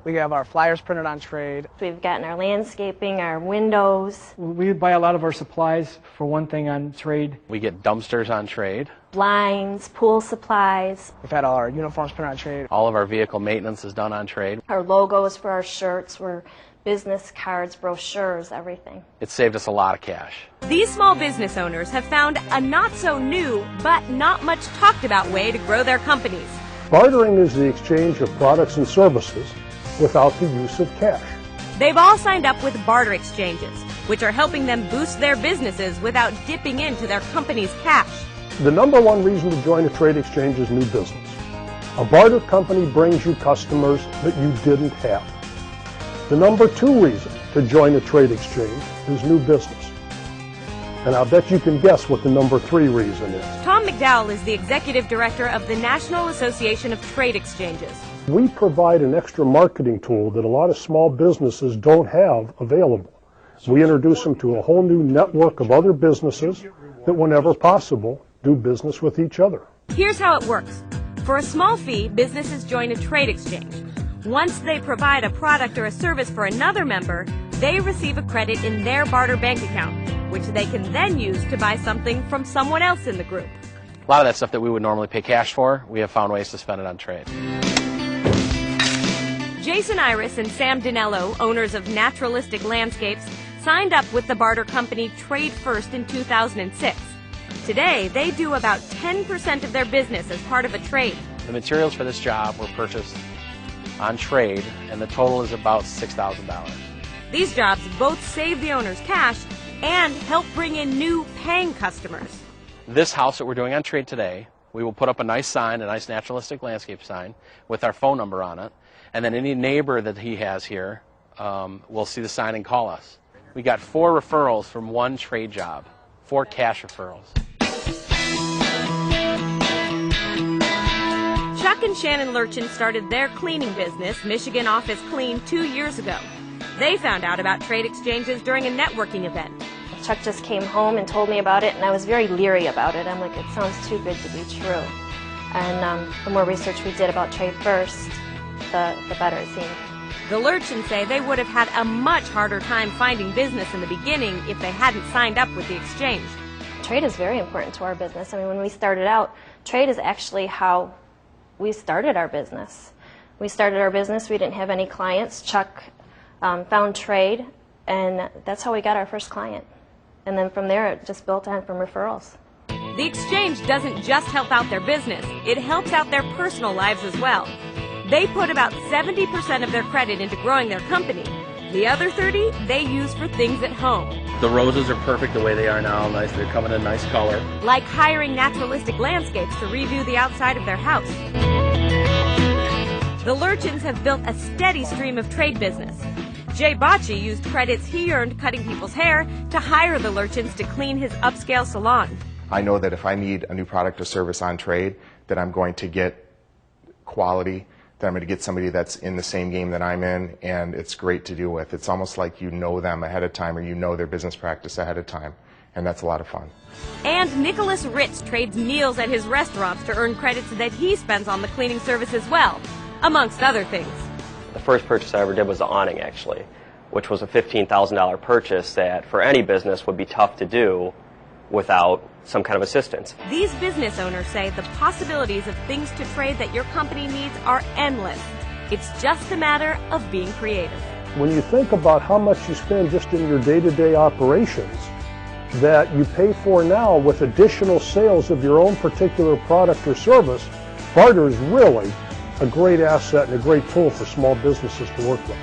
We have our flyers printed on trade. We've gotten our landscaping, our windows. We buy a lot of our supplies, for one thing, on trade. We get dumpsters on trade. Blinds, pool supplies. We've had all our uniforms printed on trade. All of our vehicle maintenance is done on trade. Our logos for our shirts were business cards, brochures, everything. It saved us a lot of cash. These small business owners have found a not-so-new, but not much talked-about way to grow their companies. Bartering is the exchange of products and services without the use of cash. They've all signed up with barter exchanges, which are helping them boost their businesses without dipping into their company's cash. The number one reason to join a trade exchange is new business. A barter company brings you customers that you didn't have. The number two reason to join a trade exchange is new business. And I'll bet you can guess what the number three reason is. Tom McDowell is the executive director of the National Association of Trade Exchanges. We provide an extra marketing tool that a lot of small businesses don't have available. We introduce them to a whole new network of other businesses that, whenever possible, do business with each other. Here's how it works. For a small fee, businesses join a trade exchange. Once they provide a product or a service for another member, they receive a credit in their barter bank account, which they can then use to buy something from someone else in the group. A lot of that stuff that we would normally pay cash for, we have found ways to spend it on trade. Jason Iris and Sam Dinello, owners of Naturalistic Landscapes, signed up with the barter company Trade First in 2006. Today, they do about 10% of their business as part of a trade. The materials for this job were purchased on trade, and the total is about $6,000. These jobs both save the owners cash and help bring in new paying customers. This house that we're doing on trade today, we will put up a nice sign, a nice naturalistic landscape sign with our phone number on it, and then any neighbor that he has here will see the sign and call us. We got 4 referrals from one trade job, 4 cash referrals. Chuck and Shannon Lurchin started their cleaning business, Michigan Office Clean, 2 years ago. They found out about trade exchanges during a networking event. Chuck just came home and told me about it, and I was very leery about it. I'm like, it sounds too good to be true. And the more research we did about Trade First, the better it seemed. The Lurchins say they would have had a much harder time finding business in the beginning if they hadn't signed up with the exchange. Trade is very important to our business. I mean, when we started out, trade is actually how we started our business. We started our business, we didn't have any clients. Chuck found trade, and that's how we got our first client. And then from there, it just built on from referrals. The exchange doesn't just help out their business, it helps out their personal lives as well. They put about 70% of their credit into growing their company. The other 30% they use for things at home. The roses are perfect the way they are now, nice. They're coming in nice color. Like hiring Naturalistic Landscapes to redo the outside of their house. The Lurchins have built a steady stream of trade business. Jay Bocci used credits he earned cutting people's hair to hire the Lurchins to clean his upscale salon. I know that if I need a new product or service on trade, that I'm going to get quality, that I'm going to get somebody that's in the same game that I'm in, and it's great to deal with. It's almost like you know them ahead of time, or you know their business practice ahead of time, and that's a lot of fun. And Nicholas Ritz trades meals at his restaurants to earn credits that he spends on the cleaning service as well, amongst other things. The first purchase I ever did was the awning, actually, which was a $15,000 purchase that for any business would be tough to do without some kind of assistance. These business owners say the possibilities of things to trade that your company needs are endless. It's just a matter of being creative. When you think about how much you spend just in your day-to-day operations that you pay for now with additional sales of your own particular product or service, barter is really a great asset and a great tool for small businesses to work with.